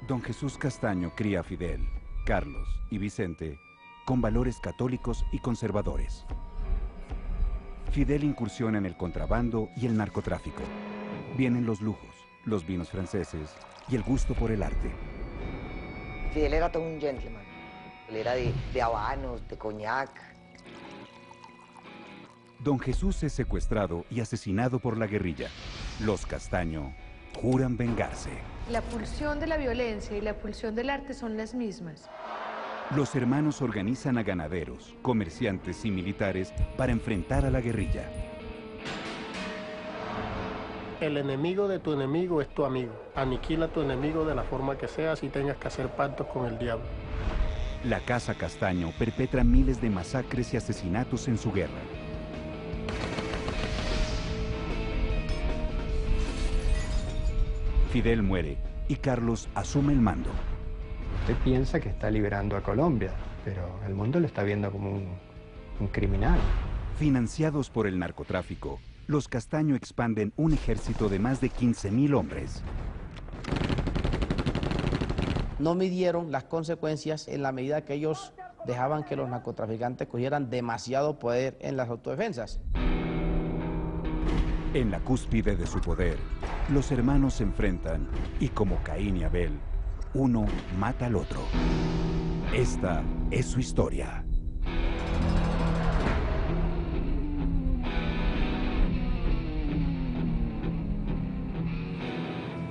Don Jesús Castaño cría a Fidel, Carlos y Vicente con valores católicos y conservadores. Fidel incursiona en el contrabando y el narcotráfico. Vienen los lujos, los vinos franceses y el gusto por el arte. Fidel era todo un gentleman. Él era de habanos, de coñac. Don Jesús es secuestrado y asesinado por la guerrilla. Los Castaño juran vengarse. La pulsión de la violencia y la pulsión del arte son las mismas. Los hermanos organizan a ganaderos, comerciantes y militares para enfrentar a la guerrilla. El enemigo de tu enemigo es tu amigo. Aniquila a tu enemigo de la forma que sea, si tengas que hacer pactos con el diablo. La Casa Castaño perpetra miles de masacres y asesinatos en su guerra. Fidel muere y Carlos asume el mando. Usted piensa que está liberando a Colombia, pero el mundo lo está viendo como un criminal. Financiados por el narcotráfico, los Castaño expanden un ejército de más de 15.000 hombres. No midieron las consecuencias en la medida que ellos dejaban que los narcotraficantes cogieran demasiado poder en las autodefensas. En la cúspide de su poder, los hermanos se enfrentan y como Caín y Abel, uno mata al otro. Esta es su historia.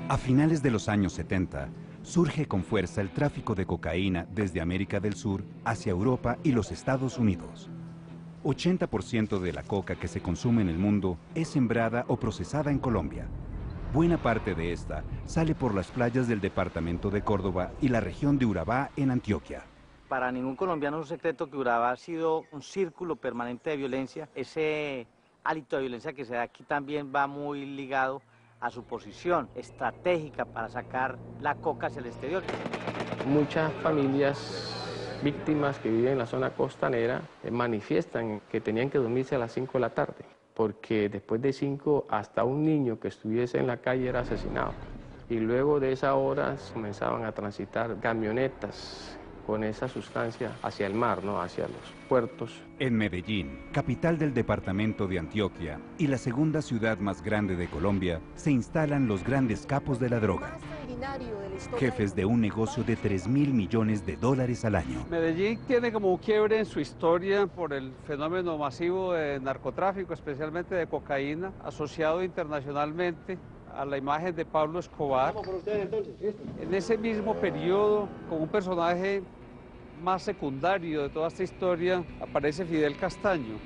A finales de los años 70, surge con fuerza el tráfico de cocaína desde América del Sur hacia Europa y los Estados Unidos. 80% de la coca que se consume en el mundo es sembrada o procesada en Colombia. Buena parte de esta sale por las playas del departamento de Córdoba y la región de Urabá en Antioquia. Para ningún colombiano es un secreto que Urabá ha sido un círculo permanente de violencia. Ese hálito de violencia que se da aquí también va muy ligado a su posición estratégica para sacar la coca hacia el exterior. Muchas familias víctimas que viven en la zona costanera manifiestan que tenían que dormirse a las 5 de la tarde, porque después de 5 hasta un niño que estuviese en la calle era asesinado. Y luego de esas horas comenzaban a transitar camionetas con esa sustancia hacia el mar, ¿no? Hacia los puertos. En Medellín, capital del departamento de Antioquia y la segunda ciudad más grande de Colombia, se instalan los grandes capos de la droga. Jefes de un negocio de $3.000 millones al año. Medellín tiene como un quiebre en su historia por el fenómeno masivo de narcotráfico, especialmente de cocaína, asociado internacionalmente a la imagen de Pablo Escobar. En ese mismo periodo, como un personaje más secundario de toda esta historia, aparece Fidel Castaño.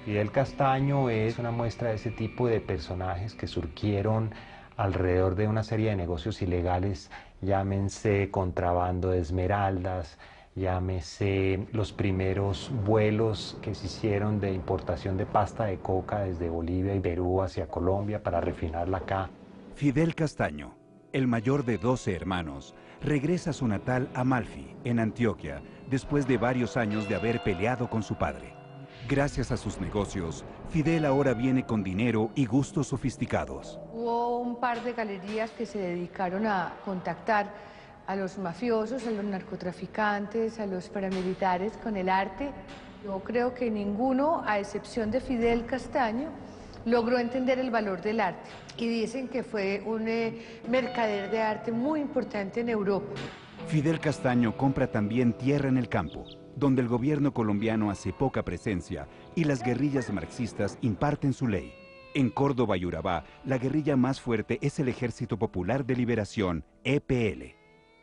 Fidel Castaño es una muestra de ese tipo de personajes que surgieron alrededor de una serie de negocios ilegales, llámense contrabando de esmeraldas, llámese los primeros vuelos que se hicieron de importación de pasta de coca desde Bolivia y Perú hacia Colombia para refinarla acá. Fidel Castaño, el mayor de 12 hermanos, regresa a su natal Amalfi, en Antioquia, después de varios años de haber peleado con su padre. Gracias a sus negocios, Fidel ahora viene con dinero y gustos sofisticados. Hubo un par de galerías que se dedicaron a contactar a los mafiosos, a los narcotraficantes, a los paramilitares con el arte. Yo creo que ninguno, a excepción de Fidel Castaño, logró entender el valor del arte. Y dicen que fue un mercader de arte muy importante en Europa. Fidel Castaño compra también tierra en el campo, donde el gobierno colombiano hace poca presencia y las guerrillas marxistas imparten su ley. En Córdoba y Urabá, la guerrilla más fuerte es el Ejército Popular de Liberación, EPL.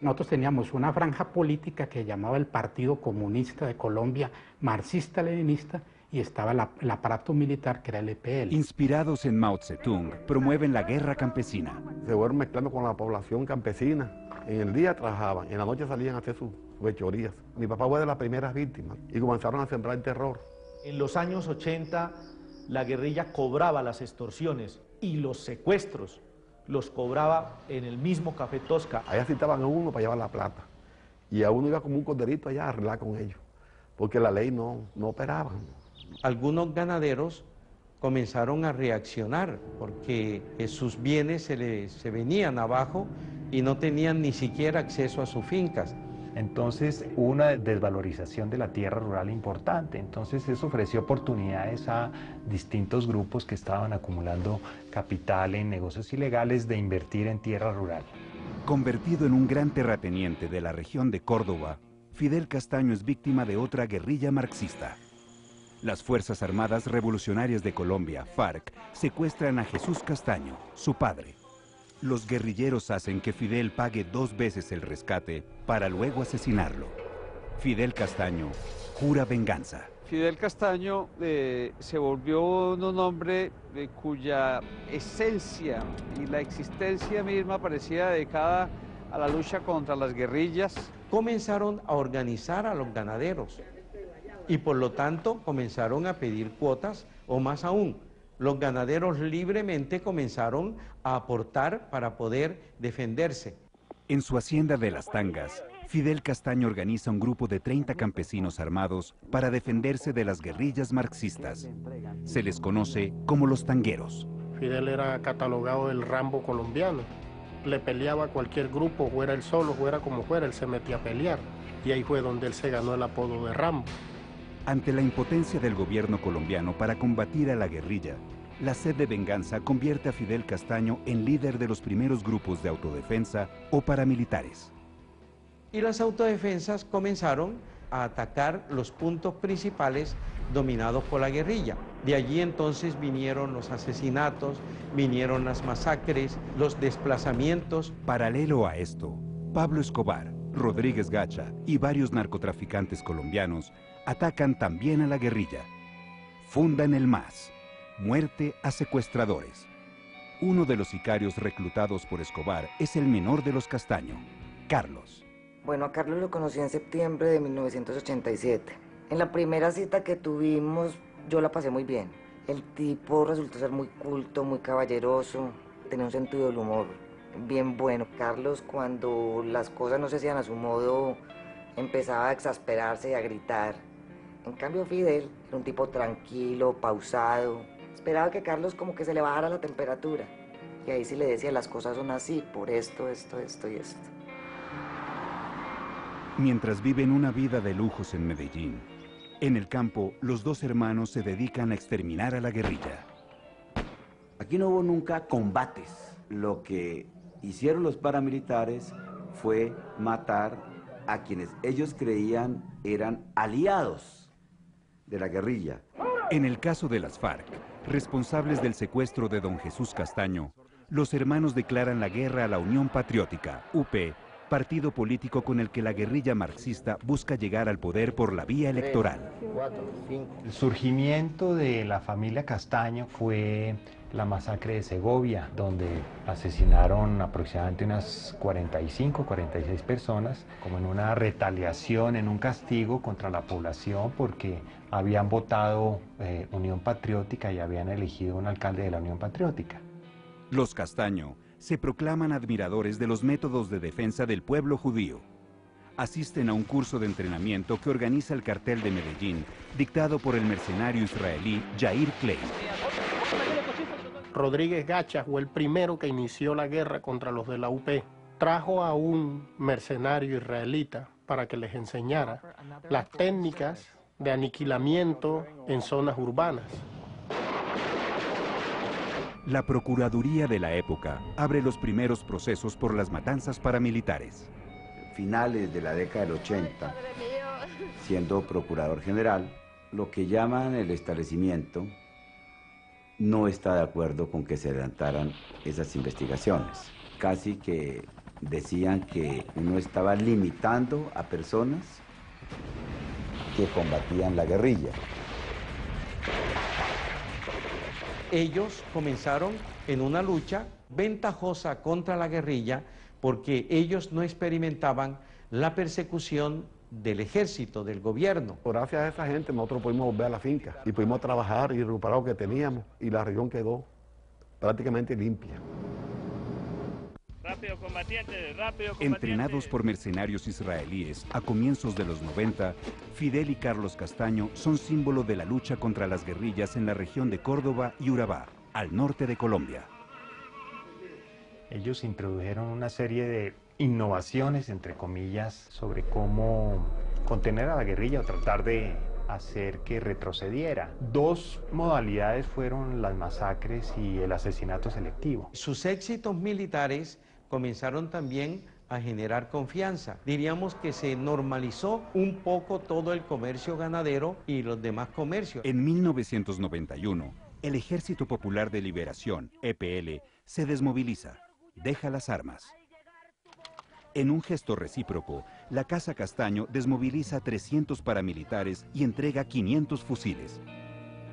Nosotros teníamos una franja política que llamaba el Partido Comunista de Colombia, marxista-leninista, y estaba el aparato militar que era el EPL. Inspirados en Mao Zedong, promueven la guerra campesina. Se fueron mezclando con la población campesina. En el día trabajaban, en la noche salían a hacer sus fechorías. Mi papá fue de las primeras víctimas y comenzaron a sembrar el terror. En los años 80, la guerrilla cobraba las extorsiones y los secuestros los cobraba en el mismo Café Tosca. Allá citaban a uno para llevar la plata y a uno iba como un corderito allá a arreglar con ellos, porque la ley no operaba. Algunos ganaderos comenzaron a reaccionar porque sus bienes se venían abajo y no tenían ni siquiera acceso a sus fincas. Entonces hubo una desvalorización de la tierra rural importante, entonces eso ofreció oportunidades a distintos grupos que estaban acumulando capital en negocios ilegales de invertir en tierra rural. Convertido en un gran terrateniente de la región de Córdoba, Fidel Castaño es víctima de otra guerrilla marxista. Las Fuerzas Armadas Revolucionarias de Colombia, FARC, secuestran a Jesús Castaño, su padre. Los guerrilleros hacen que Fidel pague 2 veces el rescate para luego asesinarlo. Fidel Castaño jura venganza. Fidel Castaño se volvió un hombre cuya esencia y la existencia misma parecía dedicada a la lucha contra las guerrillas. Comenzaron a organizar a los ganaderos y por lo tanto comenzaron a pedir cuotas, o más aún, los ganaderos libremente comenzaron a aportar para poder defenderse. En su hacienda de Las Tangas, Fidel Castaño organiza un grupo de 30 campesinos armados para defenderse de las guerrillas marxistas. Se les conoce como los tangueros. Fidel era catalogado del Rambo colombiano. Le peleaba a cualquier grupo, fuera él solo, fuera como fuera, él se metía a pelear. Y ahí fue donde él se ganó el apodo de Rambo. Ante la impotencia del gobierno colombiano para combatir a la guerrilla, la sed de venganza convierte a Fidel Castaño en líder de los primeros grupos de autodefensa o paramilitares. Y las autodefensas comenzaron a atacar los puntos principales dominados por la guerrilla. De allí entonces vinieron los asesinatos, vinieron las masacres, los desplazamientos. Paralelo a esto, Pablo Escobar, Rodríguez Gacha y varios narcotraficantes colombianos atacan también a la guerrilla. Fundan el MAS, Muerte a Secuestradores. Uno de los sicarios reclutados por Escobar es el menor de los Castaño, Carlos. Bueno, a Carlos lo conocí en septiembre de 1987. En la primera cita que tuvimos, yo la pasé muy bien. El tipo resultó ser muy culto, muy caballeroso, tenía un sentido del humor bien bueno. Carlos, cuando las cosas no se hacían a su modo, empezaba a exasperarse y a gritar. En cambio, Fidel era un tipo tranquilo, pausado. Esperaba que Carlos como que se le bajara la temperatura. Y ahí sí le decía, las cosas son así, por esto, esto, esto y esto. Mientras viven una vida de lujos en Medellín, en el campo, los dos hermanos se dedican a exterminar a la guerrilla. Aquí no hubo nunca combates. Lo que hicieron los paramilitares fue matar a quienes ellos creían eran aliados de la guerrilla. En el caso de las FARC, responsables del secuestro de don Jesús Castaño, los hermanos declaran la guerra a la Unión Patriótica, UP, partido político con el que la guerrilla marxista busca llegar al poder por la vía electoral. El surgimiento de la familia Castaño fue la masacre de Segovia, donde asesinaron aproximadamente unas 45, 46 personas, como en una retaliación, en un castigo contra la población, porque habían votado Unión Patriótica y habían elegido un alcalde de la Unión Patriótica. Los Castaño se proclaman admiradores de los métodos de defensa del pueblo judío. Asisten a un curso de entrenamiento que organiza el cartel de Medellín, dictado por el mercenario israelí Yair Klein. Rodríguez Gacha fue el primero que inició la guerra contra los de la UP. Trajo a un mercenario israelita para que les enseñara las técnicas de aniquilamiento en zonas urbanas. La Procuraduría de la época abre los primeros procesos por las matanzas paramilitares. Finales de la década del 80, siendo procurador general, lo que llaman el establecimiento no está de acuerdo con que se adelantaran esas investigaciones. Casi que decían que uno estaba limitando a personas que combatían la guerrilla. Ellos comenzaron en una lucha ventajosa contra la guerrilla porque ellos no experimentaban la persecución del ejército, del gobierno. Gracias a esa gente nosotros pudimos volver a la finca y pudimos trabajar y recuperar lo que teníamos y la región quedó prácticamente limpia. Rápido combatiente, rápido combatiente. Entrenados por mercenarios israelíes a comienzos de los 90, Fidel y Carlos Castaño son símbolo de la lucha contra las guerrillas en la región de Córdoba y Urabá, al norte de Colombia. Ellos introdujeron una serie de innovaciones, entre comillas, sobre cómo contener a la guerrilla o tratar de hacer que retrocediera. Dos modalidades fueron las masacres y el asesinato selectivo. Sus éxitos militares comenzaron también a generar confianza. Diríamos que se normalizó un poco todo el comercio ganadero y los demás comercios. En 1991, el Ejército Popular de Liberación, EPL, se desmoviliza, deja las armas. En un gesto recíproco, la Casa Castaño desmoviliza 300 paramilitares y entrega 500 fusiles.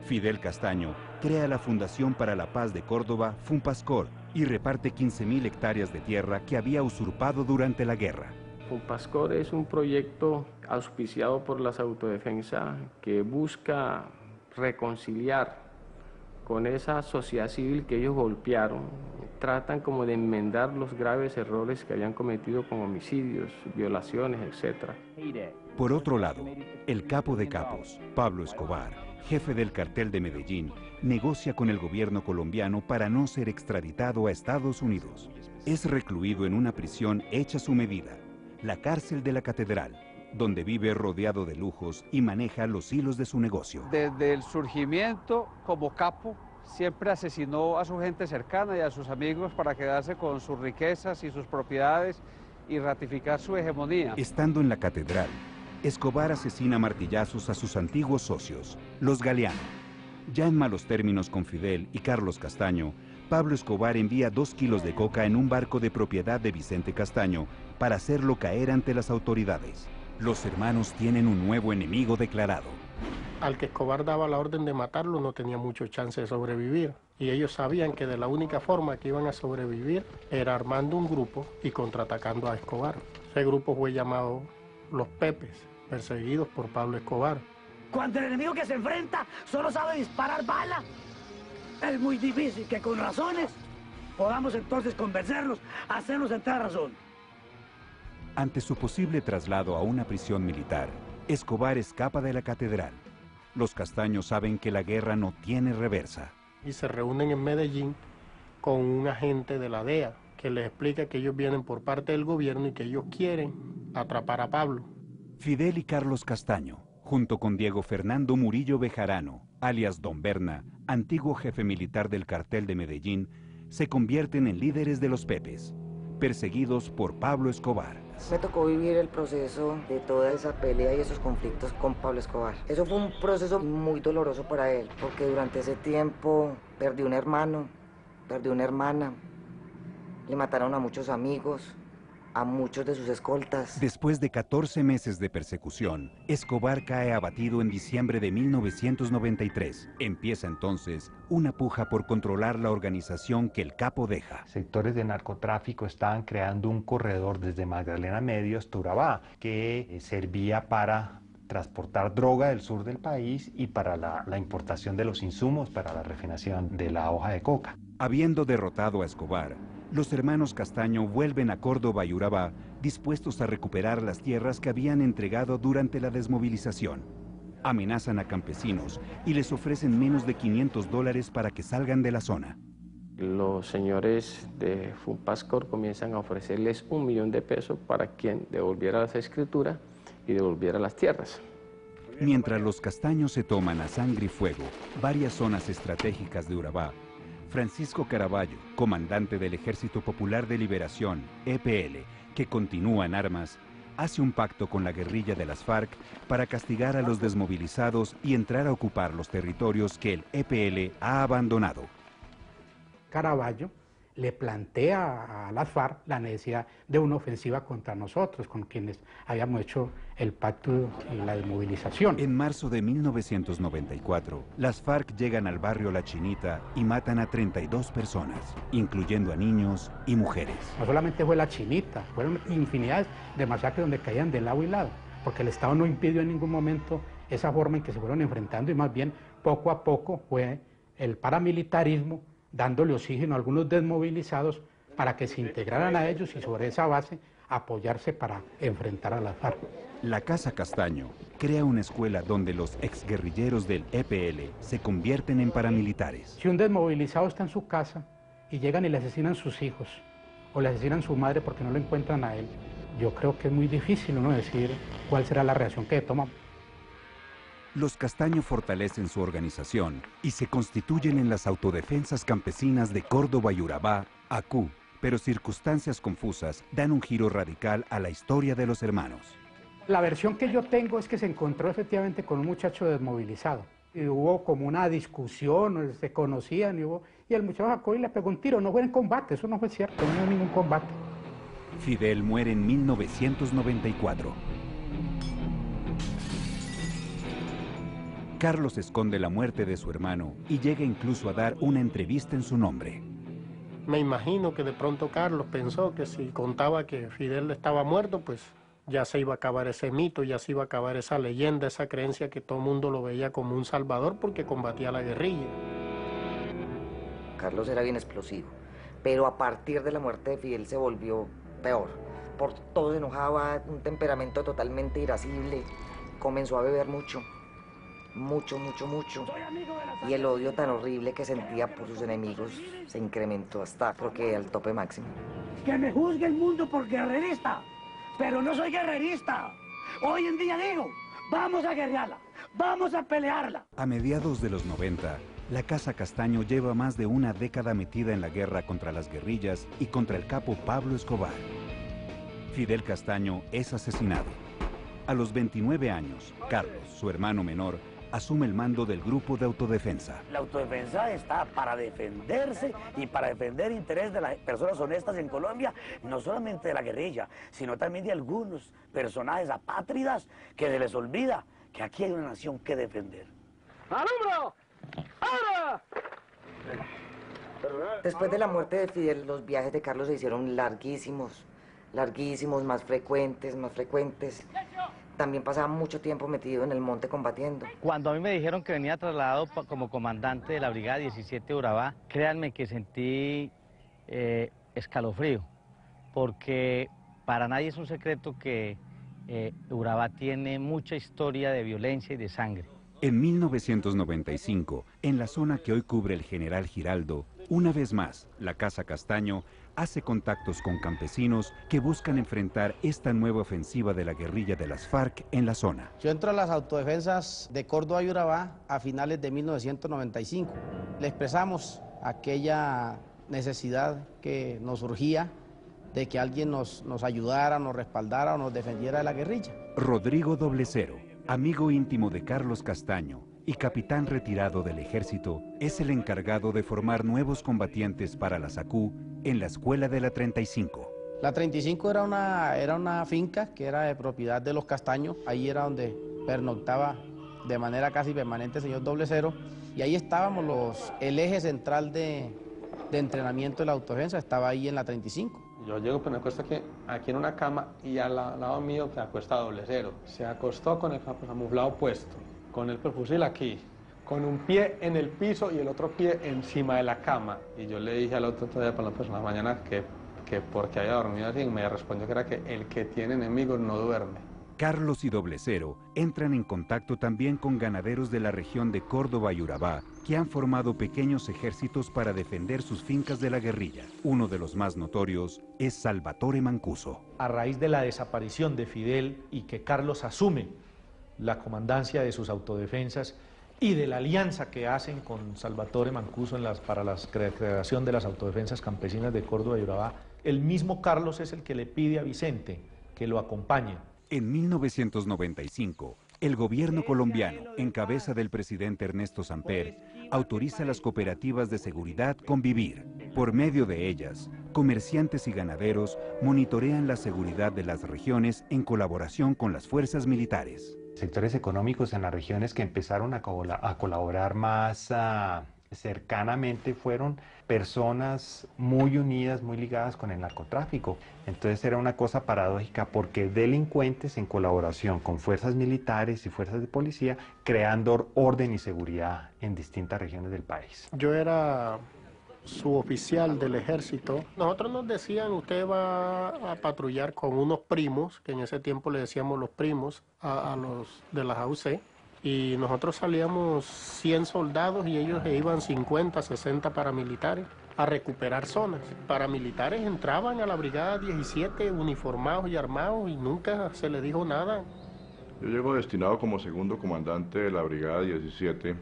Fidel Castaño crea la Fundación para la Paz de Córdoba, Funpascor, y reparte 15.000 hectáreas de tierra que había usurpado durante la guerra. Funpascor es un proyecto auspiciado por las autodefensas que busca reconciliar con esa sociedad civil que ellos golpearon. Tratan como de enmendar los graves errores que habían cometido con homicidios, violaciones, etc. Por otro lado, el capo de capos, Pablo Escobar, jefe del cartel de Medellín, negocia con el gobierno colombiano para no ser extraditado a Estados Unidos. Es recluido en una prisión hecha a su medida, la cárcel de la Catedral, donde vive rodeado de lujos y maneja los hilos de su negocio. Desde el surgimiento como capo, siempre asesinó a su gente cercana y a sus amigos para quedarse con sus riquezas y sus propiedades y ratificar su hegemonía. Estando en la Catedral, Escobar asesina a martillazos a sus antiguos socios, los Galeano. Ya en malos términos con Fidel y Carlos Castaño, Pablo Escobar envía 2 kilos de coca en un barco de propiedad de Vicente Castaño para hacerlo caer ante las autoridades. Los hermanos tienen un nuevo enemigo declarado. Al que Escobar daba la orden de matarlo no tenía mucho chance de sobrevivir. Y ellos sabían que de la única forma que iban a sobrevivir era armando un grupo y contraatacando a Escobar. Ese grupo fue llamado Los Pepes, perseguidos por Pablo Escobar. Cuando el enemigo que se enfrenta solo sabe disparar bala, es muy difícil que con razones podamos entonces convencerlos, hacerlos entrar a razón. Ante su posible traslado a una prisión militar, Escobar escapa de la Catedral. Los Castaños saben que la guerra no tiene reversa. Y se reúnen en Medellín con un agente de la DEA que les explica que ellos vienen por parte del gobierno y que ellos quieren atrapar a Pablo. Fidel y Carlos Castaño, junto con Diego Fernando Murillo Bejarano, alias Don Berna, antiguo jefe militar del cartel de Medellín, se convierten en líderes de los Pepes, perseguidos por Pablo Escobar. Me tocó vivir el proceso de toda esa pelea y esos conflictos con Pablo Escobar. Eso fue un proceso muy doloroso para él, porque durante ese tiempo perdió un hermano, perdió una hermana, le mataron a muchos amigos, a muchos de sus escoltas. Después de 14 meses de persecución, Escobar cae abatido en diciembre de 1993. Empieza entonces una puja por controlar la organización que el capo deja. Sectores de narcotráfico estaban creando un corredor desde Magdalena Medio hasta Urabá, que servía para transportar droga del sur del país y para la importación de los insumos para la refinación de la hoja de coca. Habiendo derrotado a Escobar, los hermanos Castaño vuelven a Córdoba y Urabá, dispuestos a recuperar las tierras que habían entregado durante la desmovilización. Amenazan a campesinos y les ofrecen menos de $500 para que salgan de la zona. Los señores de Funpascor comienzan a ofrecerles $1 millón para quien devolviera las escrituras y devolviera las tierras. Mientras los Castaños se toman a sangre y fuego varias zonas estratégicas de Urabá, Francisco Caraballo, comandante del Ejército Popular de Liberación, EPL, que continúa en armas, hace un pacto con la guerrilla de las FARC para castigar a los desmovilizados y entrar a ocupar los territorios que el EPL ha abandonado. Caraballo le plantea a las FARC la necesidad de una ofensiva contra nosotros, con quienes habíamos hecho el pacto y la desmovilización. En marzo de 1994, las FARC llegan al barrio La Chinita y matan a 32 personas, incluyendo a niños y mujeres. No solamente fue La Chinita, fueron infinidades de masacres donde caían de lado y lado, porque el Estado no impidió en ningún momento esa forma en que se fueron enfrentando y más bien poco a poco fue el paramilitarismo dándole oxígeno a algunos desmovilizados para que se integraran a ellos y sobre esa base apoyarse para enfrentar a las FARC. La Casa Castaño crea una escuela donde los exguerrilleros del EPL se convierten en paramilitares. Si un desmovilizado está en su casa y llegan y le asesinan sus hijos o le asesinan a su madre porque no lo encuentran a él, yo creo que es muy difícil uno decir cuál será la reacción que toma. Los Castaño fortalecen su organización y se constituyen en las autodefensas campesinas de Córdoba y Urabá, ACU, pero circunstancias confusas dan un giro radical a la historia de los hermanos. La versión que yo tengo es que se encontró efectivamente con un muchacho desmovilizado. Y hubo como una discusión, se conocían y el muchacho sacó y le pegó un tiro. No fue en combate, eso no fue cierto, no hubo ningún combate. Fidel muere en 1994. Carlos esconde la muerte de su hermano y llega incluso a dar una entrevista en su nombre. Me imagino que de pronto Carlos pensó que si contaba que Fidel estaba muerto, pues ya se iba a acabar ese mito, ya se iba a acabar esa leyenda, esa creencia que todo el mundo lo veía como un salvador porque combatía la guerrilla. Carlos era bien explosivo, pero a partir de la muerte de Fidel se volvió peor. Por todo se enojaba, un temperamento totalmente irascible, comenzó a beber mucho. Mucho. Y el odio tan horrible que sentía por sus enemigos se incrementó hasta, creo que, al tope máximo. Que me juzgue el mundo por guerrerista, pero no soy guerrerista. Hoy en día digo, vamos a guerrearla, vamos a pelearla. A mediados de los 90, la Casa Castaño lleva más de una década metida en la guerra contra las guerrillas y contra el capo Pablo Escobar. Fidel Castaño es asesinado. A los 29 años, Carlos, su hermano menor, asume el mando del grupo de autodefensa. La autodefensa está para defenderse y para defender el interés de las personas honestas en Colombia, no solamente de la guerrilla, sino también de algunos personajes apátridas que se les olvida que aquí hay una nación que defender. ¡Alumbro! ¡Ahora! Después de la muerte de Fidel, los viajes de Carlos se hicieron larguísimos, más frecuentes. También pasaba mucho tiempo metido en el monte combatiendo. Cuando a mí me dijeron que venía trasladado como comandante de la Brigada 17 de Urabá, créanme que sentí escalofrío, porque para nadie es un secreto que Urabá tiene mucha historia de violencia y de sangre. En 1995, en la zona que hoy cubre el General Giraldo, una vez más, la Casa Castaño hace contactos con campesinos que buscan enfrentar esta nueva ofensiva de la guerrilla de las FARC en la zona. Yo entro a las autodefensas de Córdoba y Urabá a finales de 1995. Le expresamos aquella necesidad que nos surgía de que alguien nos ayudara, nos respaldara o nos defendiera de la guerrilla. Rodrigo Doblecero, amigo íntimo de Carlos Castaño y capitán retirado del ejército, es el encargado de formar nuevos combatientes para la SACU en la escuela de la 35. La 35 era una finca que era de propiedad de los Castaños, ahí era donde pernoctaba de manera casi permanente el señor Doblecero, y ahí estábamos, el eje central de entrenamiento de la autodefensa estaba ahí en la 35. Yo llego, pues me acuesto aquí en una cama y al lado mío se acuesta Doblecero. Se acostó con el camuflado puesto, con el fusil aquí, con un pie en el piso y el otro pie encima de la cama. Y yo le dije al otro día por la mañana que porque había dormido así, y me respondió que era que el que tiene enemigos no duerme. Carlos y Doblecero entran en contacto también con ganaderos de la región de Córdoba y Urabá, que han formado pequeños ejércitos para defender sus fincas de la guerrilla. Uno de los más notorios es Salvatore Mancuso. A raíz de la desaparición de Fidel y que Carlos asume la comandancia de sus autodefensas y de la alianza que hacen con Salvatore Mancuso para la creación de las autodefensas campesinas de Córdoba y Urabá, el mismo Carlos es el que le pide a Vicente que lo acompañe. En 1995, el gobierno colombiano, en cabeza del presidente Ernesto Samper, autoriza a las cooperativas de seguridad convivir. Por medio de ellas, comerciantes y ganaderos monitorean la seguridad de las regiones en colaboración con las fuerzas militares. Sectores económicos en las regiones que empezaron a colaborar más cercanamente fueron personas muy unidas, muy ligadas con el narcotráfico. Entonces era una cosa paradójica porque delincuentes en colaboración con fuerzas militares y fuerzas de policía creando orden y seguridad en distintas regiones del país. Yo era suboficial del ejército. Nosotros nos decían, usted va a patrullar con unos primos, que en ese tiempo le decíamos los primos a los de las AUC, y nosotros salíamos 100 soldados y ellos se iban 50, 60 paramilitares. a recuperar zonas. Paramilitares entraban a la Brigada 17 uniformados y armados y nunca se les dijo nada. Yo llego destinado como segundo comandante de la Brigada 17,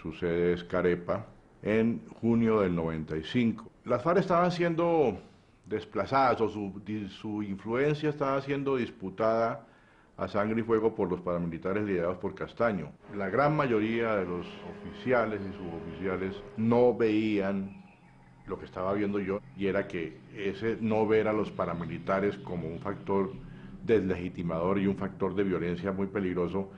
su sede es Carepa, en junio del 95. Las FARC estaban siendo desplazadas o su influencia estaba siendo disputada a sangre y fuego por los paramilitares liderados por Castaño. La gran mayoría de los oficiales y suboficiales no veían lo que estaba viendo yo, y era que ese no ver a los paramilitares como un factor deslegitimador y un factor de violencia muy peligroso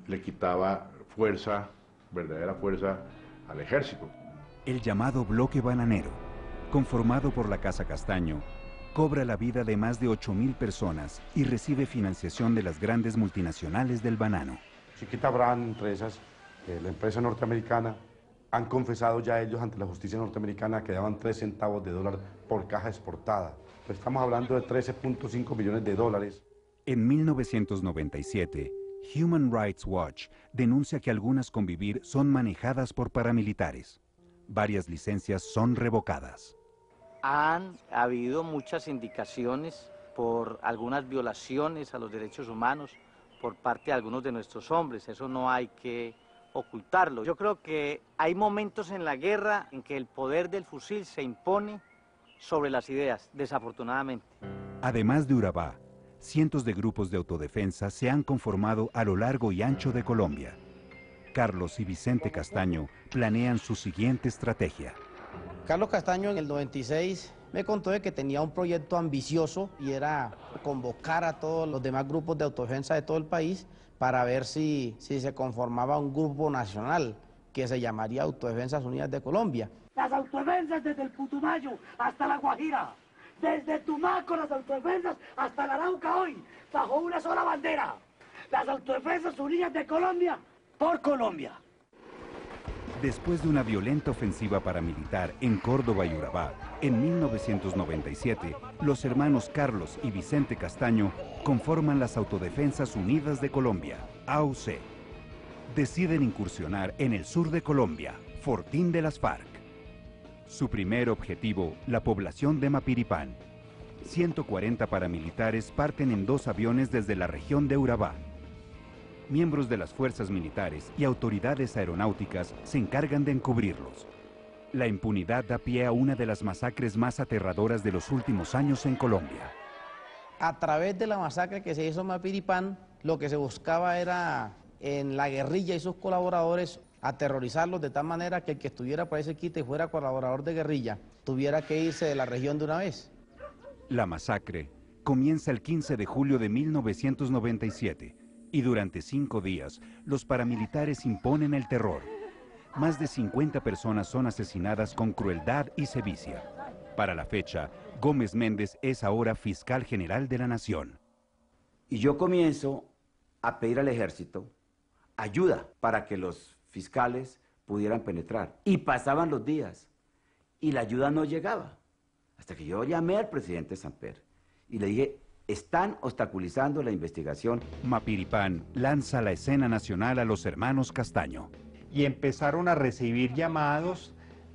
le quitaba fuerza, verdadera fuerza al ejército. El llamado bloque bananero, conformado por la Casa Castaño, cobra la vida de más de 8.000 personas y recibe financiación de las grandes multinacionales del banano. Chiquita Brand, empresas, la empresa norteamericana, han confesado ya ellos ante la justicia norteamericana que daban 3 centavos de dólar por caja exportada. Estamos hablando de 13.5 millones de dólares. En 1997, Human Rights Watch denuncia que algunas Convivir son manejadas por paramilitares. Varias licencias son revocadas. Han habido muchas indicaciones por algunas violaciones a los derechos humanos por parte de algunos de nuestros hombres. Eso no hay que ocultarlo. Yo creo que hay momentos en la guerra en que el poder del fusil se impone sobre las ideas, desafortunadamente. Además de Urabá, cientos de grupos de autodefensa se han conformado a lo largo y ancho de Colombia. Carlos y Vicente Castaño planean su siguiente estrategia. Carlos Castaño en el 96 me contó de que tenía un proyecto ambicioso y era convocar a todos los demás grupos de autodefensa de todo el país para ver si se conformaba un grupo nacional que se llamaría Autodefensas Unidas de Colombia. Las autodefensas desde el Putumayo hasta la Guajira, desde Tumaco las autodefensas hasta la Arauca hoy, bajo una sola bandera. Las Autodefensas Unidas de Colombia por Colombia. Después de una violenta ofensiva paramilitar en Córdoba y Urabá, en 1997, los hermanos Carlos y Vicente Castaño conforman las Autodefensas Unidas de Colombia, AUC. Deciden incursionar en el sur de Colombia, Fortín de las FARC. Su primer objetivo, la población de Mapiripán. 140 paramilitares parten en 2 aviones desde la región de Urabá. Miembros de las fuerzas militares y autoridades aeronáuticas se encargan de encubrirlos. La impunidad da pie a una de las masacres más aterradoras de los últimos años en Colombia. A través de la masacre que se hizo en Mapiripán, lo que se buscaba era, en la guerrilla y sus colaboradores, aterrorizarlos de tal manera que el que estuviera por ese quite y fuera colaborador de guerrilla, tuviera que irse de la región de una vez. La masacre comienza el 15 de julio de 1997. Y durante 5 días, los paramilitares imponen el terror. Más de 50 personas son asesinadas con crueldad y sevicia. Para la fecha, Gómez Méndez es ahora fiscal general de la nación. Y yo comienzo a pedir al ejército ayuda para que los fiscales pudieran penetrar. Y pasaban los días y la ayuda no llegaba. Hasta que yo llamé al presidente Samper y le dije: están obstaculizando la investigación. Mapiripán lanza la escena nacional a los hermanos Castaño. Y empezaron a recibir llamados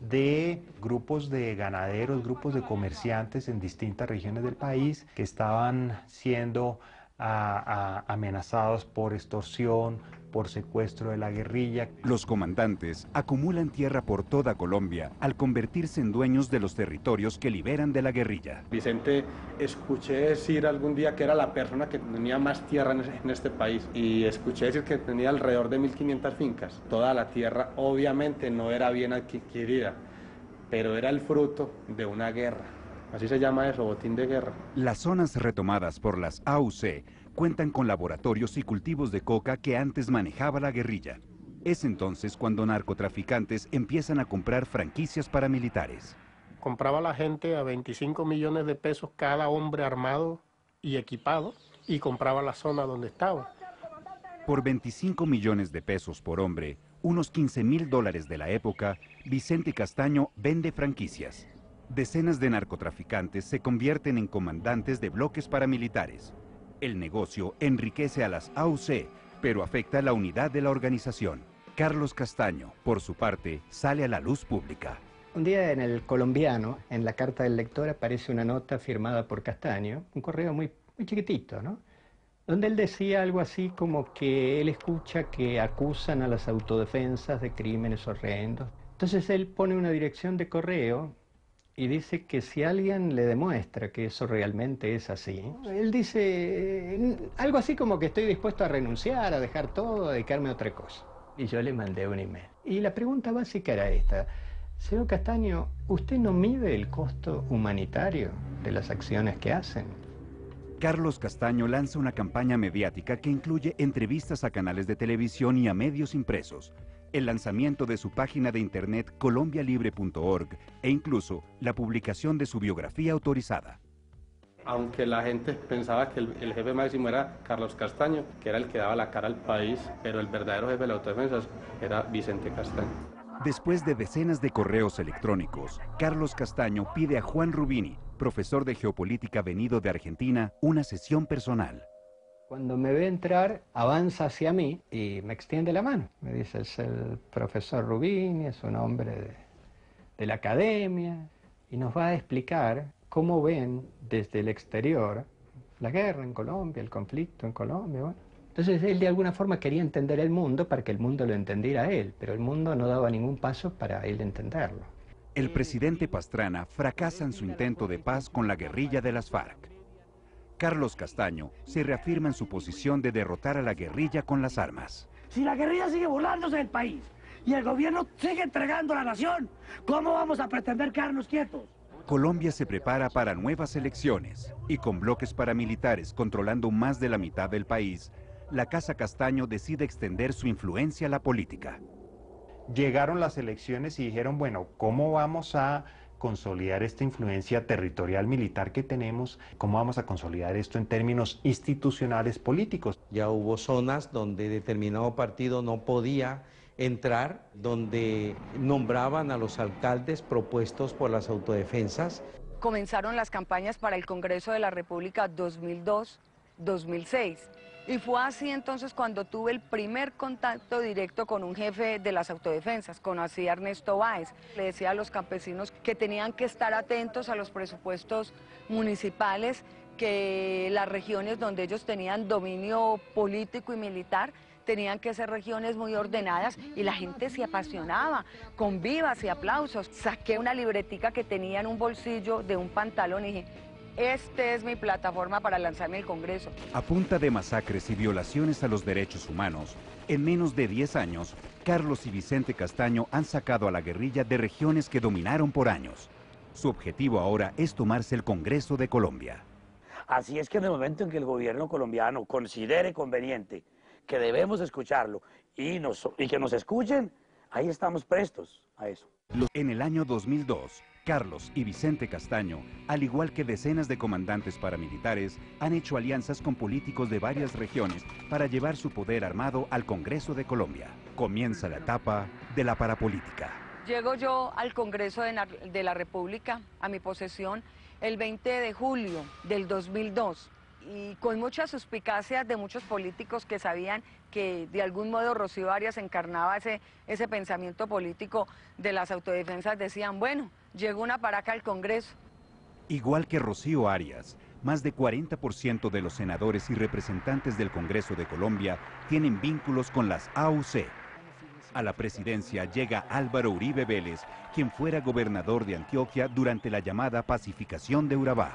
de grupos de ganaderos, grupos de comerciantes en distintas regiones del país que estaban siendo amenazados por extorsión, por secuestro de la guerrilla. Los comandantes acumulan tierra por toda Colombia al convertirse en dueños de los territorios que liberan de la guerrilla. Vicente, escuché decir algún día que era la persona que tenía más tierra en este país, y escuché decir que tenía alrededor de 1.500 fincas. Toda la tierra obviamente no era bien adquirida, pero era el fruto de una guerra. Así se llama eso, botín de guerra. Las zonas retomadas por las AUC cuentan con laboratorios y cultivos de coca que antes manejaba la guerrilla. Es entonces cuando narcotraficantes empiezan a comprar franquicias paramilitares. Compraba la gente a 25 millones de pesos cada hombre armado y equipado, y compraba la zona donde estaba. Por 25 millones de pesos por hombre, unos $15.000 de la época, Vicente Castaño vende franquicias. Decenas de narcotraficantes se convierten en comandantes de bloques paramilitares. El negocio enriquece a las AUC, pero afecta la unidad de la organización. Carlos Castaño, por su parte, sale a la luz pública. Un día en el Colombiano, en la carta del lector, aparece una nota firmada por Castaño, un correo muy chiquitito, ¿no? Donde él decía algo así como que él escucha que acusan a las autodefensas de crímenes horrendos. Entonces él pone una dirección de correo y dice que si alguien le demuestra que eso realmente es así, él dice algo así como que estoy dispuesto a renunciar, a dejar todo, a dedicarme a otra cosa. Y yo le mandé un email. Y la pregunta básica era esta: señor Castaño, ¿usted no mide el costo humanitario de las acciones que hacen? Carlos Castaño lanza una campaña mediática que incluye entrevistas a canales de televisión y a medios impresos, el lanzamiento de su página de internet colombialibre.org e incluso la publicación de su biografía autorizada. Aunque la gente pensaba que el jefe máximo era Carlos Castaño, que era el que daba la cara al país, pero el verdadero jefe de la autodefensa era Vicente Castaño. Después de decenas de correos electrónicos, Carlos Castaño pide a Juan Rubini, profesor de geopolítica venido de Argentina, una sesión personal. Cuando me ve entrar, avanza hacia mí y me extiende la mano. Me dice, es el profesor Rubini, es un hombre de la academia, y nos va a explicar cómo ven desde el exterior la guerra en Colombia, el conflicto en Colombia. Bueno. Entonces él de alguna forma quería entender el mundo para que el mundo lo entendiera a él, pero el mundo no daba ningún paso para él entenderlo. El presidente Pastrana fracasa en su intento de paz con la guerrilla de las FARC. Carlos Castaño se reafirma en su posición de derrotar a la guerrilla con las armas. Si la guerrilla sigue burlándose del país y el gobierno sigue entregando a la nación, ¿cómo vamos a pretender quedarnos quietos? Colombia se prepara para nuevas elecciones y con bloques paramilitares controlando más de la mitad del país, la Casa Castaño decide extender su influencia a la política. Llegaron las elecciones y dijeron, bueno, ¿cómo vamos a consolidar esta influencia territorial militar que tenemos? ¿Cómo vamos a consolidar esto en términos institucionales políticos? Ya hubo zonas donde determinado partido no podía entrar, donde nombraban a los alcaldes propuestos por las autodefensas. Comenzaron las campañas para el Congreso de la República 2002-2006. Y fue así entonces cuando tuve el primer contacto directo con un jefe de las autodefensas, conocí a Ernesto Báez. Le decía a los campesinos que tenían que estar atentos a los presupuestos municipales, que las regiones donde ellos tenían dominio político y militar tenían que ser regiones muy ordenadas, y la gente se apasionaba, con vivas y aplausos. Saqué una libretica que tenía en un bolsillo de un pantalón y dije, esta es mi plataforma para lanzarme al Congreso. A punta de masacres y violaciones a los derechos humanos, en menos de 10 años, Carlos y Vicente Castaño han sacado a la guerrilla de regiones que dominaron por años. Su objetivo ahora es tomarse el Congreso de Colombia. Así es que en el momento en que el gobierno colombiano considere conveniente que debemos escucharlo y que nos escuchen, ahí estamos prestos a eso. En el año 2002, Carlos y Vicente Castaño, al igual que decenas de comandantes paramilitares, han hecho alianzas con políticos de varias regiones para llevar su poder armado al Congreso de Colombia. Comienza la etapa de la parapolítica. Llego yo al Congreso de la República, a mi posesión, el 20 de julio del 2002. Y con muchas suspicacias de muchos políticos que sabían que de algún modo Rocío Arias encarnaba ese pensamiento político de las autodefensas, decían, bueno, llegó una para acá al Congreso. Igual que Rocío Arias, más de 40% de los senadores y representantes del Congreso de Colombia tienen vínculos con las AUC. A la presidencia llega Álvaro Uribe Vélez, quien fuera gobernador de Antioquia durante la llamada pacificación de Urabá.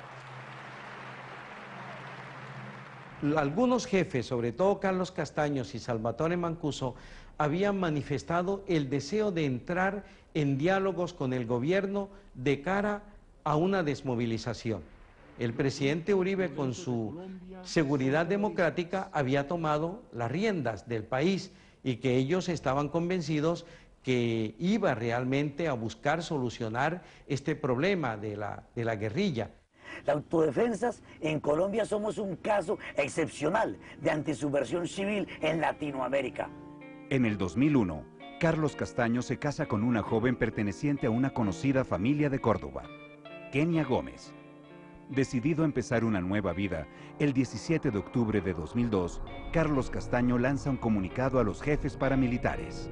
Algunos jefes, sobre todo Carlos Castaños y Salvatore Mancuso, habían manifestado el deseo de entrar en diálogos con el gobierno de cara a una desmovilización. El presidente Uribe, con su seguridad democrática, había tomado las riendas del país y que ellos estaban convencidos que iba realmente a buscar solucionar este problema de la guerrilla. Las autodefensas en Colombia somos un caso excepcional de antisubversión civil en Latinoamérica. En el 2001, Carlos Castaño se casa con una joven perteneciente a una conocida familia de Córdoba, Kenia Gómez. Decidido a empezar una nueva vida, el 17 de octubre de 2002, Carlos Castaño lanza un comunicado a los jefes paramilitares.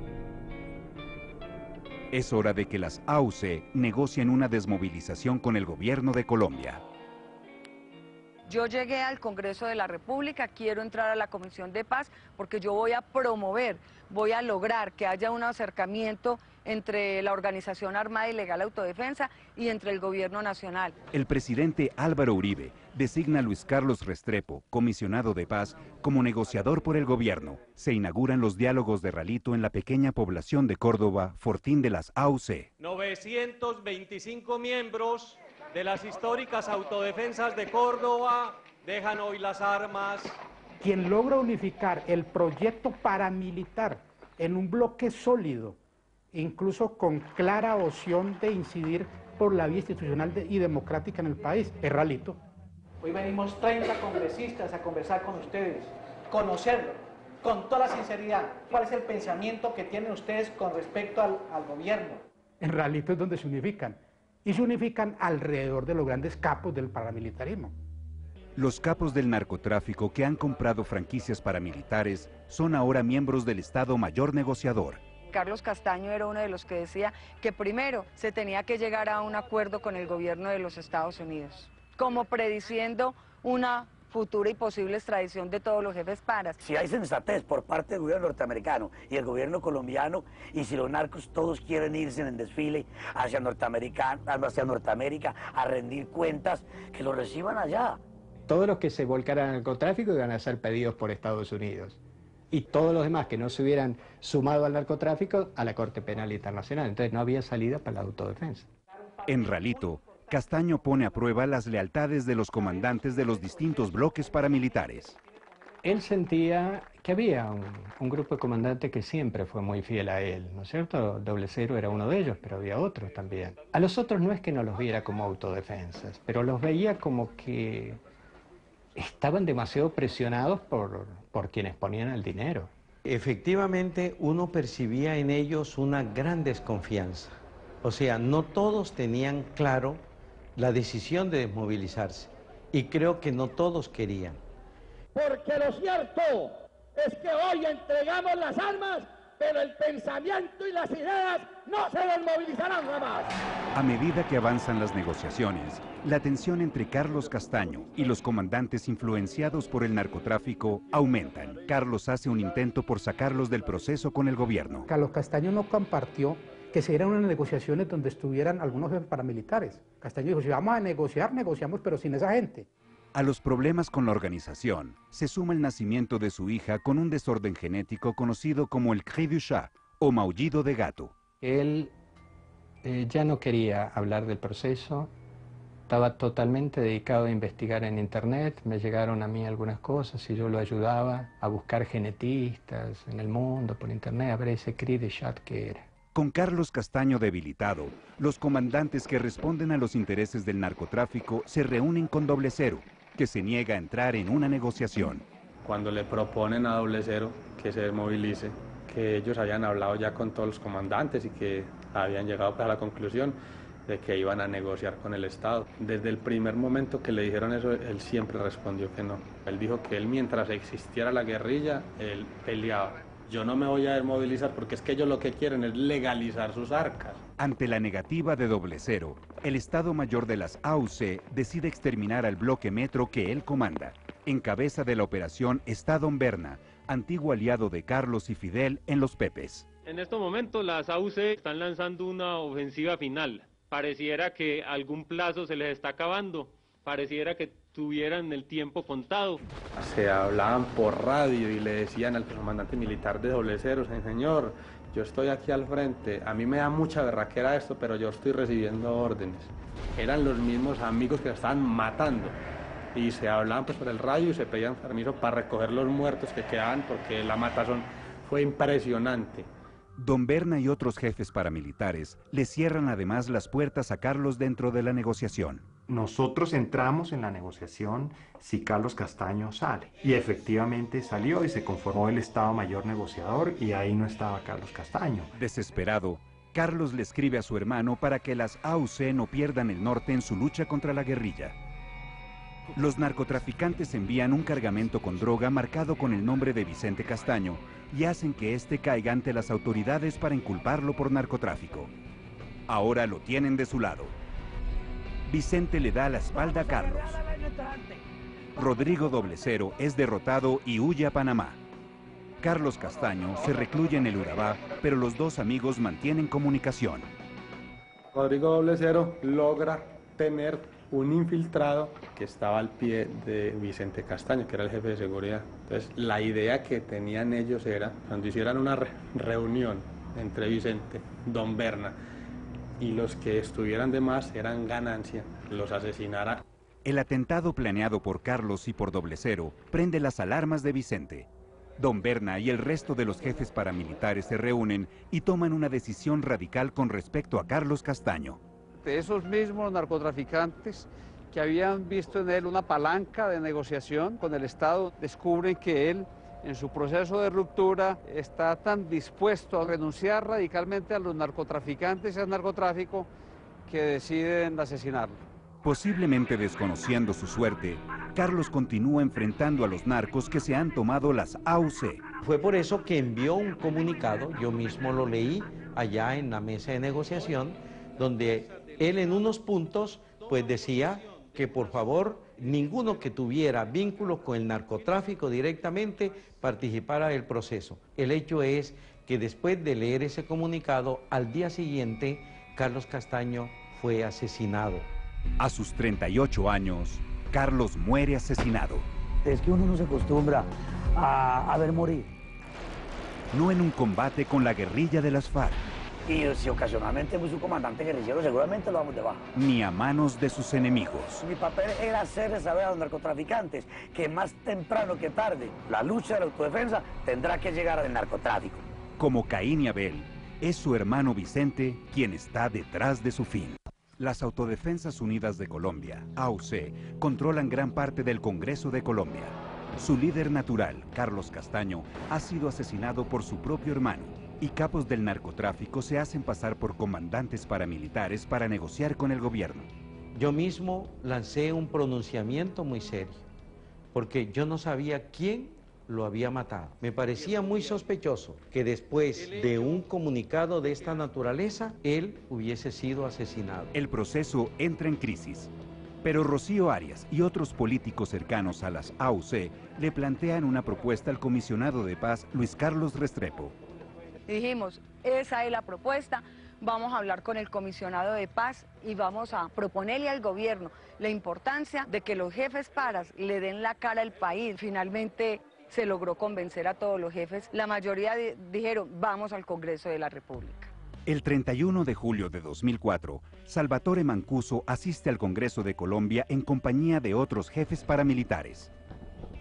Es hora de que las AUC negocien una desmovilización con el gobierno de Colombia. Yo llegué al Congreso de la República, quiero entrar a la Comisión de Paz porque yo voy a promover, voy a lograr que haya un acercamiento entre la Organización Armada y Legal Autodefensa y entre el Gobierno Nacional. El presidente Álvaro Uribe designa a Luis Carlos Restrepo, comisionado de paz, como negociador por el gobierno. Se inauguran los diálogos de Ralito en la pequeña población de Córdoba, fortín de las AUC. 925 miembros de las históricas autodefensas de Córdoba dejan hoy las armas. Quien logra unificar el proyecto paramilitar en un bloque sólido, incluso con clara opción de incidir por la vía institucional y democrática en el país, es Ralito. Hoy venimos 30 congresistas a conversar con ustedes, conocerlo con toda la sinceridad. ¿Cuál es el pensamiento que tienen ustedes con respecto al gobierno? En Ralito es donde se unifican. Y se unifican alrededor de los grandes capos del paramilitarismo. Los capos del narcotráfico que han comprado franquicias paramilitares son ahora miembros del Estado Mayor Negociador. Carlos Castaño era uno de los que decía que primero se tenía que llegar a un acuerdo con el gobierno de los Estados Unidos, como prediciendo una futura y posible extradición de todos los jefes paras. Si hay sensatez por parte del gobierno norteamericano y el gobierno colombiano, y si los narcos todos quieren irse en desfile hacia Norteamérica a rendir cuentas, que lo reciban allá. Todos los que se volcaran al narcotráfico iban a ser pedidos por Estados Unidos. Y todos los demás que no se hubieran sumado al narcotráfico a la Corte Penal Internacional. Entonces no había salida para la autodefensa. En Ralito, Castaño pone a prueba las lealtades de los comandantes de los distintos bloques paramilitares. Él sentía que había un grupo de comandantes que siempre fue muy fiel a él, ¿no es cierto? Doble Cero era uno de ellos, pero había otros también. A los otros no es que no los viera como autodefensas, pero los veía como que estaban demasiado presionados por quienes ponían el dinero. Efectivamente, uno percibía en ellos una gran desconfianza. O sea, no todos tenían claro la decisión de desmovilizarse, y creo que no todos querían. Porque lo cierto es que hoy entregamos las armas, pero el pensamiento y las ideas no se desmovilizarán jamás. A medida que avanzan las negociaciones, la tensión entre Carlos Castaño y los comandantes influenciados por el narcotráfico aumentan. Carlos hace un intento por sacarlos del proceso con el gobierno. Carlos Castaño no compartió que se dieran unas negociaciones donde estuvieran algunos jefes paramilitares. Castaño dijo, si vamos a negociar, negociamos, pero sin esa gente. A los problemas con la organización se suma el nacimiento de su hija con un desorden genético conocido como el cri du chat o maullido de gato. Él ya no quería hablar del proceso, estaba totalmente dedicado a investigar en internet, me llegaron a mí algunas cosas y yo lo ayudaba a buscar genetistas en el mundo por internet, a ver ese cri du chat que era. Con Carlos Castaño debilitado, los comandantes que responden a los intereses del narcotráfico se reúnen con Doble Cero, que se niega a entrar en una negociación. Cuando le proponen a Doble Cero que se desmovilice, que ellos habían hablado ya con todos los comandantes y que habían llegado a la conclusión de que iban a negociar con el Estado. Desde el primer momento que le dijeron eso, él siempre respondió que no. Él dijo que él, mientras existiera la guerrilla, él peleaba. Yo no me voy a desmovilizar porque es que ellos lo que quieren es legalizar sus arcas. Ante la negativa de Doble Cero, el Estado Mayor de las AUC decide exterminar al bloque Metro que él comanda. En cabeza de la operación está Don Berna, antiguo aliado de Carlos y Fidel en los Pepes. En estos momentos las AUC están lanzando una ofensiva final. Pareciera que algún plazo se les está acabando. Pareciera que tuvieran el tiempo contado. Se hablaban por radio y le decían al comandante militar de Doble Cero, señor, yo estoy aquí al frente, a mí me da mucha berraquera esto, pero yo estoy recibiendo órdenes. Eran los mismos amigos que estaban matando. Y se hablaban pues por el radio y se pedían permiso para recoger los muertos que quedaban porque la matazón fue impresionante. Don Berna y otros jefes paramilitares le cierran además las puertas a Carlos dentro de la negociación. Nosotros entramos en la negociación si Carlos Castaño sale. Y efectivamente salió y se conformó el Estado Mayor Negociador y ahí no estaba Carlos Castaño. Desesperado, Carlos le escribe a su hermano para que las AUC no pierdan el norte en su lucha contra la guerrilla. Los narcotraficantes envían un cargamento con droga marcado con el nombre de Vicente Castaño y hacen que éste caiga ante las autoridades para inculparlo por narcotráfico. Ahora lo tienen de su lado. Vicente le da la espalda a Carlos. Rodrigo Doblecero es derrotado y huye a Panamá. Carlos Castaño se recluye en el Urabá, pero los dos amigos mantienen comunicación. Rodrigo Doblecero logra tener un infiltrado que estaba al pie de Vicente Castaño, que era el jefe de seguridad. Entonces, la idea que tenían ellos era, cuando hicieran una reunión entre Vicente, Don Berna y los que estuvieran de más, eran ganancia, los asesinara. El atentado planeado por Carlos y por Doblecero prende las alarmas de Vicente. Don Berna y el resto de los jefes paramilitares se reúnen y toman una decisión radical con respecto a Carlos Castaño. De esos mismos narcotraficantes que habían visto en él una palanca de negociación con el Estado, descubren que él, en su proceso de ruptura, está tan dispuesto a renunciar radicalmente a los narcotraficantes y al narcotráfico que deciden asesinarlo. Posiblemente desconociendo su suerte, Carlos continúa enfrentando a los narcos que se han tomado las AUC. Fue por eso que envió un comunicado, yo mismo lo leí allá en la mesa de negociación, donde él en unos puntos pues decía que por favor ninguno que tuviera vínculos con el narcotráfico directamente participara del proceso. El hecho es que después de leer ese comunicado, al día siguiente Carlos Castaño fue asesinado. A sus 38 años, Carlos muere asesinado. Es que uno no se acostumbra a ver morir. No en un combate con la guerrilla de las FARC. Y si ocasionalmente fui su comandante guerrillero, seguramente lo vamos de baja. Ni a manos de sus enemigos. Mi papel era hacerles saber a los narcotraficantes que más temprano que tarde la lucha de la autodefensa tendrá que llegar al narcotráfico. Como Caín y Abel, es su hermano Vicente quien está detrás de su fin. Las Autodefensas Unidas de Colombia, AUC, controlan gran parte del Congreso de Colombia. Su líder natural, Carlos Castaño, ha sido asesinado por su propio hermano, y capos del narcotráfico se hacen pasar por comandantes paramilitares para negociar con el gobierno. Yo mismo lancé un pronunciamiento muy serio, porque yo no sabía quién lo había matado. Me parecía muy sospechoso que después de un comunicado de esta naturaleza, él hubiese sido asesinado. El proceso entra en crisis, pero Rocío Arias y otros políticos cercanos a las AUC le plantean una propuesta al comisionado de paz, Luis Carlos Restrepo. Dijimos, esa es la propuesta, vamos a hablar con el comisionado de paz y vamos a proponerle al gobierno la importancia de que los jefes paras le den la cara al país. Finalmente se logró convencer a todos los jefes. La mayoría dijeron, vamos al Congreso de la República. El 31 de julio de 2004, Salvatore Mancuso asiste al Congreso de Colombia en compañía de otros jefes paramilitares.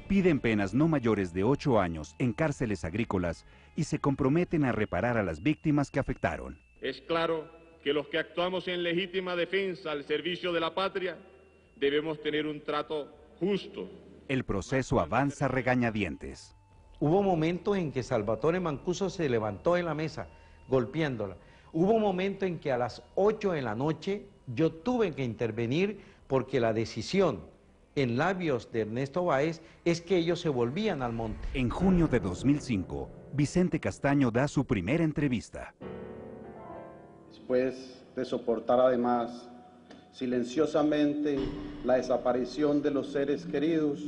Piden penas no mayores de 8 años en cárceles agrícolas y se comprometen a reparar a las víctimas que afectaron. Es claro que los que actuamos en legítima defensa al servicio de la patria debemos tener un trato justo. El proceso avanza a regañadientes. Hubo momentos en que Salvatore Mancuso se levantó de la mesa, golpeándola. Hubo momentos en que a las 8 de la noche yo tuve que intervenir porque la decisión en labios de Ernesto Báez es que ellos se volvían al monte. En junio de 2005, Vicente Castaño da su primera entrevista. Después de soportar además silenciosamente la desaparición de los seres queridos,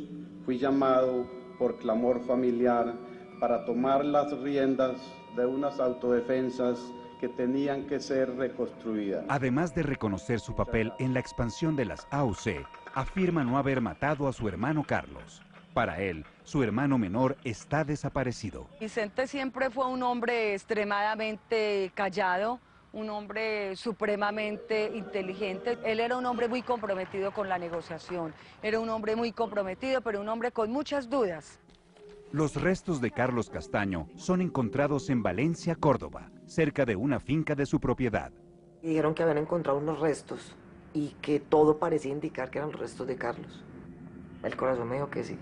fui llamado por clamor familiar para tomar las riendas de unas autodefensas que tenían que ser reconstruidas. Además de reconocer su papel en la expansión de las AUC, afirma no haber matado a su hermano Carlos. Para él, su hermano menor está desaparecido. Vicente siempre fue un hombre extremadamente callado, un hombre supremamente inteligente. Él era un hombre muy comprometido con la negociación, era un hombre muy comprometido, pero un hombre con muchas dudas. Los restos de Carlos Castaño son encontrados en Valencia, Córdoba, cerca de una finca de su propiedad. Dijeron que habían encontrado unos restos y que todo parecía indicar que eran los restos de Carlos. El corazón me dijo que sí,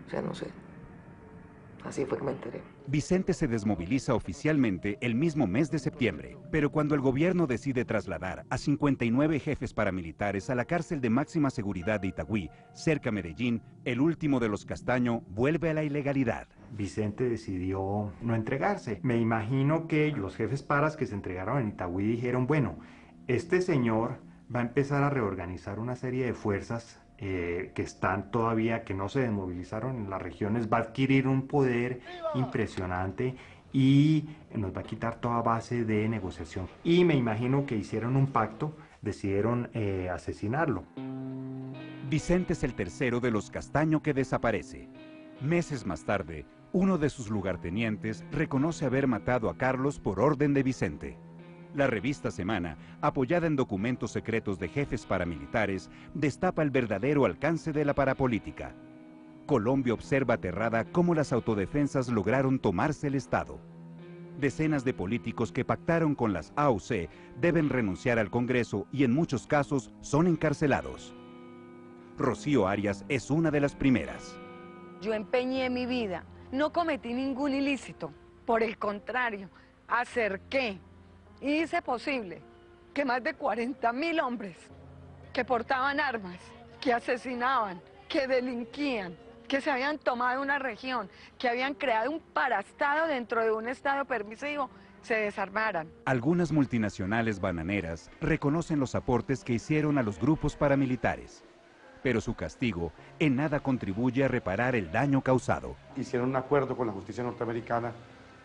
o sea, no sé. Así fue que me enteré. Vicente se desmoviliza oficialmente el mismo mes de septiembre, pero cuando el gobierno decide trasladar a 59 jefes paramilitares a la cárcel de máxima seguridad de Itagüí, cerca a Medellín, el último de los Castaño vuelve a la ilegalidad. Vicente decidió no entregarse. Me imagino que los jefes paras que se entregaron en Itagüí dijeron, bueno, este señor va a empezar a reorganizar una serie de fuerzas que están todavía, que no se desmovilizaron en las regiones, va a adquirir un poder impresionante y nos va a quitar toda base de negociación. Y me imagino que hicieron un pacto, decidieron asesinarlo. Vicente es el tercero de los Castaño que desaparece. Meses más tarde, uno de sus lugartenientes reconoce haber matado a Carlos por orden de Vicente. La revista Semana, apoyada en documentos secretos de jefes paramilitares, destapa el verdadero alcance de la parapolítica. Colombia observa aterrada cómo las autodefensas lograron tomarse el Estado. Decenas de políticos que pactaron con las AUC deben renunciar al Congreso y en muchos casos son encarcelados. Rocío Arias es una de las primeras. Yo empeñé mi vida, no cometí ningún ilícito, por el contrario, acerqué. Y hice posible que más de 40.000 hombres que portaban armas, que asesinaban, que delinquían, que se habían tomado una región, que habían creado un paraestado dentro de un estado permisivo, se desarmaran. Algunas multinacionales bananeras reconocen los aportes que hicieron a los grupos paramilitares, pero su castigo en nada contribuye a reparar el daño causado. Hicieron un acuerdo con la justicia norteamericana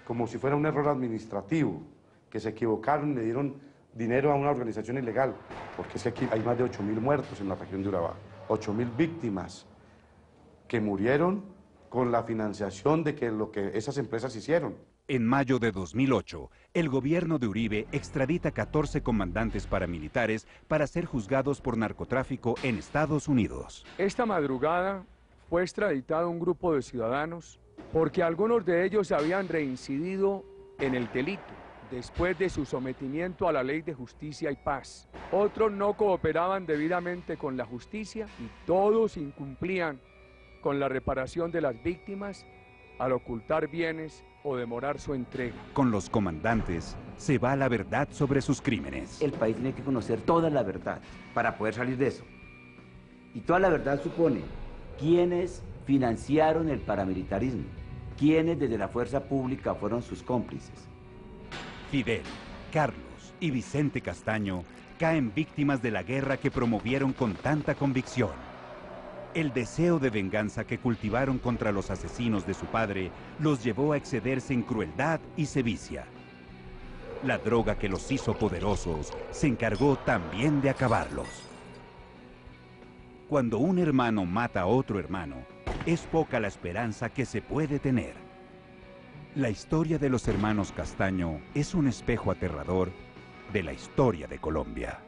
como si fuera un error administrativo, que se equivocaron y le dieron dinero a una organización ilegal, porque es que aquí hay más de 8.000 muertos en la región de Urabá, 8.000 víctimas que murieron con la financiación de lo que esas empresas hicieron. En mayo de 2008, el gobierno de Uribe extradita 14 comandantes paramilitares para ser juzgados por narcotráfico en Estados Unidos. Esta madrugada fue extraditado un grupo de ciudadanos porque algunos de ellos habían reincidido en el delito después de su sometimiento a la ley de justicia y paz. Otros no cooperaban debidamente con la justicia y todos incumplían con la reparación de las víctimas al ocultar bienes o demorar su entrega. Con los comandantes se va la verdad sobre sus crímenes. El país tiene que conocer toda la verdad para poder salir de eso. Y toda la verdad supone quiénes financiaron el paramilitarismo, quiénes desde la fuerza pública fueron sus cómplices. Fidel, Carlos y Vicente Castaño caen víctimas de la guerra que promovieron con tanta convicción. El deseo de venganza que cultivaron contra los asesinos de su padre los llevó a excederse en crueldad y sevicia. La droga que los hizo poderosos se encargó también de acabarlos. Cuando un hermano mata a otro hermano, es poca la esperanza que se puede tener. La historia de los hermanos Castaño es un espejo aterrador de la historia de Colombia.